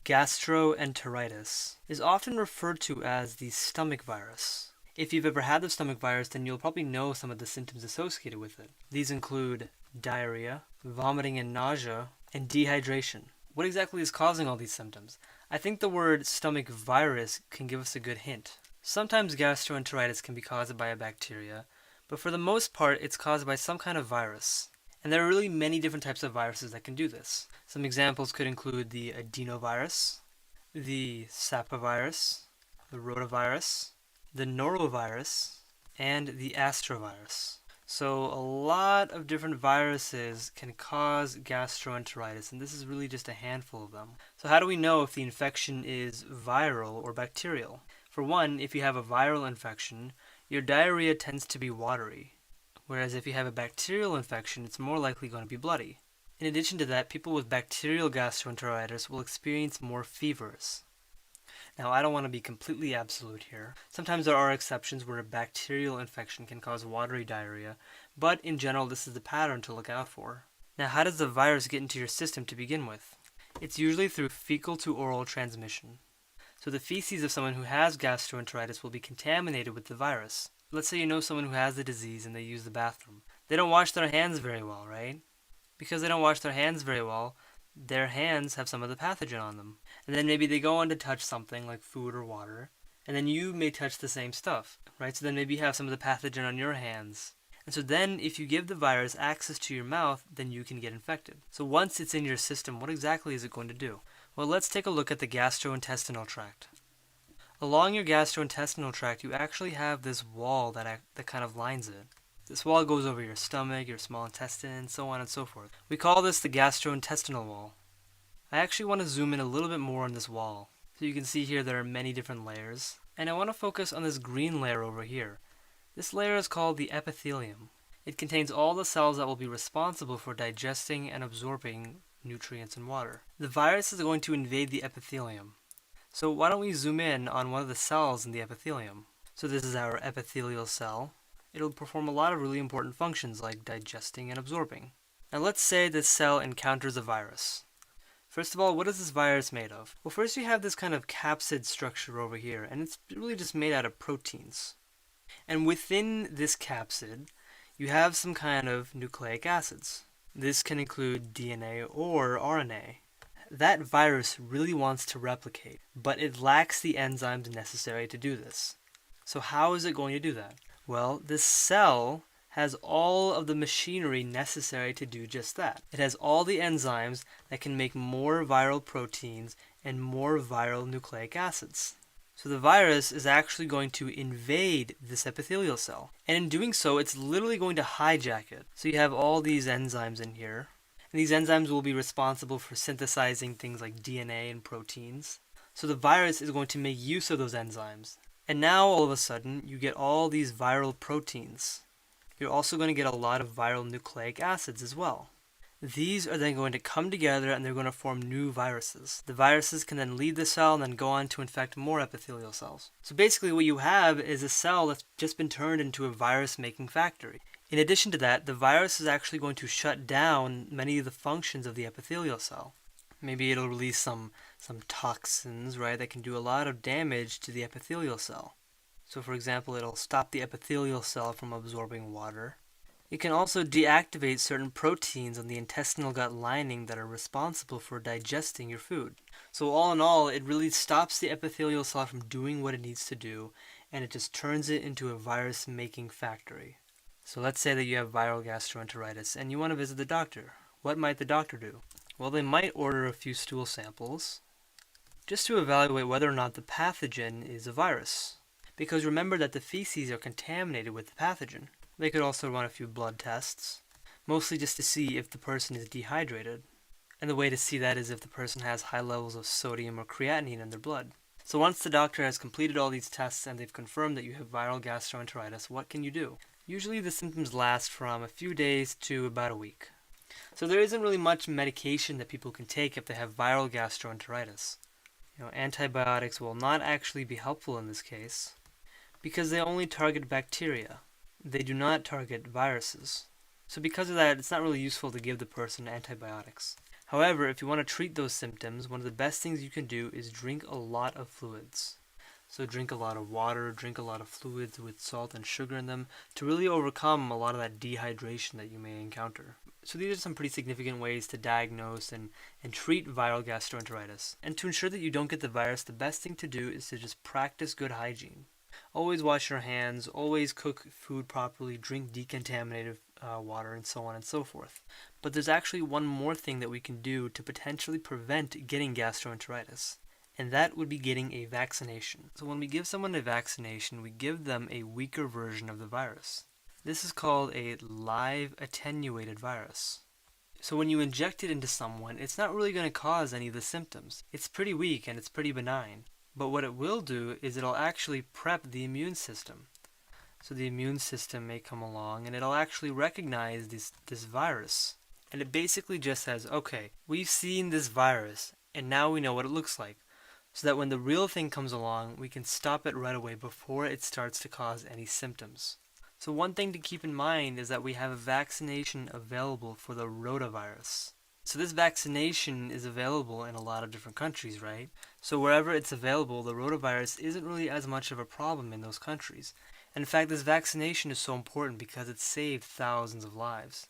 Gastroenteritis is often referred to as the stomach virus. If you've ever had the stomach virus, then you'll probably know some of the symptoms associated with it. These include diarrhea, vomiting and nausea, and dehydration. What exactly is causing all these symptoms? I think the word stomach virus can give us a good hint. Sometimes gastroenteritis can be caused by a bacteria, but for the most part it's caused by some kind of virus. And there are really many different types of viruses that can do this. Some examples could include the adenovirus, the sapovirus, the rotavirus, the norovirus, and the astrovirus. So a lot of different viruses can cause gastroenteritis, and this is really just a handful of them. So how do we know if the infection is viral or bacterial? For one, if you have a viral infection, your diarrhea tends to be watery. Whereas if you have a bacterial infection, it's more likely going to be bloody. In addition to that, people with bacterial gastroenteritis will experience more fevers. Now, I don't want to be completely absolute here. Sometimes there are exceptions where a bacterial infection can cause watery diarrhea, but in general, this is the pattern to look out for. Now, how does the virus get into your system to begin with? It's usually through fecal to oral transmission. So the feces of someone who has gastroenteritis will be contaminated with the virus. Let's say you know someone who has the disease and they use the bathroom. They don't wash their hands very well, right? Because they don't wash their hands very well, their hands have some of the pathogen on them. And then maybe they go on to touch something like food or water, and then you may touch the same stuff, right? So then maybe you have some of the pathogen on your hands. And so then if you give the virus access to your mouth, then you can get infected. So once it's in your system, what exactly is it going to do? Well, let's take a look at the gastrointestinal tract. Along your gastrointestinal tract, you actually have this wall that kind of lines it. This wall goes over your stomach, your small intestine, so on and so forth. We call this the gastrointestinal wall. I actually want to zoom in a little bit more on this wall. So you can see here there are many different layers. And I want to focus on this green layer over here. This layer is called the epithelium. It contains all the cells that will be responsible for digesting and absorbing nutrients and water. The virus is going to invade the epithelium. So why don't we zoom in on one of the cells in the epithelium? So this is our epithelial cell. It'll perform a lot of really important functions like digesting and absorbing. Now let's say this cell encounters a virus. First of all, what is this virus made of? Well, first you have this kind of capsid structure over here, and it's really just made out of proteins. And within this capsid, you have some kind of nucleic acids. This can include DNA or RNA. That virus really wants to replicate, but it lacks the enzymes necessary to do this. So how is it going to do that? Well, this cell has all of the machinery necessary to do just that. It has all the enzymes that can make more viral proteins and more viral nucleic acids. So the virus is actually going to invade this epithelial cell. And in doing so, it's literally going to hijack it. So you have all these enzymes in here. And these enzymes will be responsible for synthesizing things like DNA and proteins. So the virus is going to make use of those enzymes. And now all of a sudden, you get all these viral proteins. You're also going to get a lot of viral nucleic acids as well. These are then going to come together and they're going to form new viruses. The viruses can then leave the cell and then go on to infect more epithelial cells. So basically what you have is a cell that's just been turned into a virus-making factory. In addition to that, the virus is actually going to shut down many of the functions of the epithelial cell. Maybe it'll release some toxins, right, that can do a lot of damage to the epithelial cell. So for example, it'll stop the epithelial cell from absorbing water. It can also deactivate certain proteins on the intestinal gut lining that are responsible for digesting your food. So all in all, it really stops the epithelial cell from doing what it needs to do, and it just turns it into a virus-making factory. So let's say that you have viral gastroenteritis and you want to visit the doctor. What might the doctor do? Well, they might order a few stool samples just to evaluate whether or not the pathogen is a virus. Because remember that the feces are contaminated with the pathogen. They could also run a few blood tests, mostly just to see if the person is dehydrated. And the way to see that is if the person has high levels of sodium or creatinine in their blood. So once the doctor has completed all these tests and they've confirmed that you have viral gastroenteritis, what can you do? Usually the symptoms last from a few days to about a week. So there isn't really much medication that people can take if they have viral gastroenteritis. Antibiotics will not actually be helpful in this case because they only target bacteria. They do not target viruses. So because of that, it's not really useful to give the person antibiotics. However, if you want to treat those symptoms, one of the best things you can do is drink a lot of fluids. So drink a lot of water, drink a lot of fluids with salt and sugar in them to really overcome a lot of that dehydration that you may encounter. So these are some pretty significant ways to diagnose and treat viral gastroenteritis. And to ensure that you don't get the virus, the best thing to do is to just practice good hygiene. Always wash your hands, always cook food properly, drink decontaminated water, and so on and so forth. But there's actually one more thing that we can do to potentially prevent getting gastroenteritis, and that would be getting a vaccination. So when we give someone a vaccination, we give them a weaker version of the virus. This is called a live attenuated virus. So when you inject it into someone, it's not really going to cause any of the symptoms. It's pretty weak and it's pretty benign. But what it will do is it'll actually prep the immune system. So the immune system may come along and it'll actually recognize this virus. And it basically just says, okay, we've seen this virus and now we know what it looks like. So that when the real thing comes along, we can stop it right away before it starts to cause any symptoms. So one thing to keep in mind is that we have a vaccination available for the rotavirus. So this vaccination is available in a lot of different countries, right? So wherever it's available, the rotavirus isn't really as much of a problem in those countries. And in fact, this vaccination is so important because it saved thousands of lives.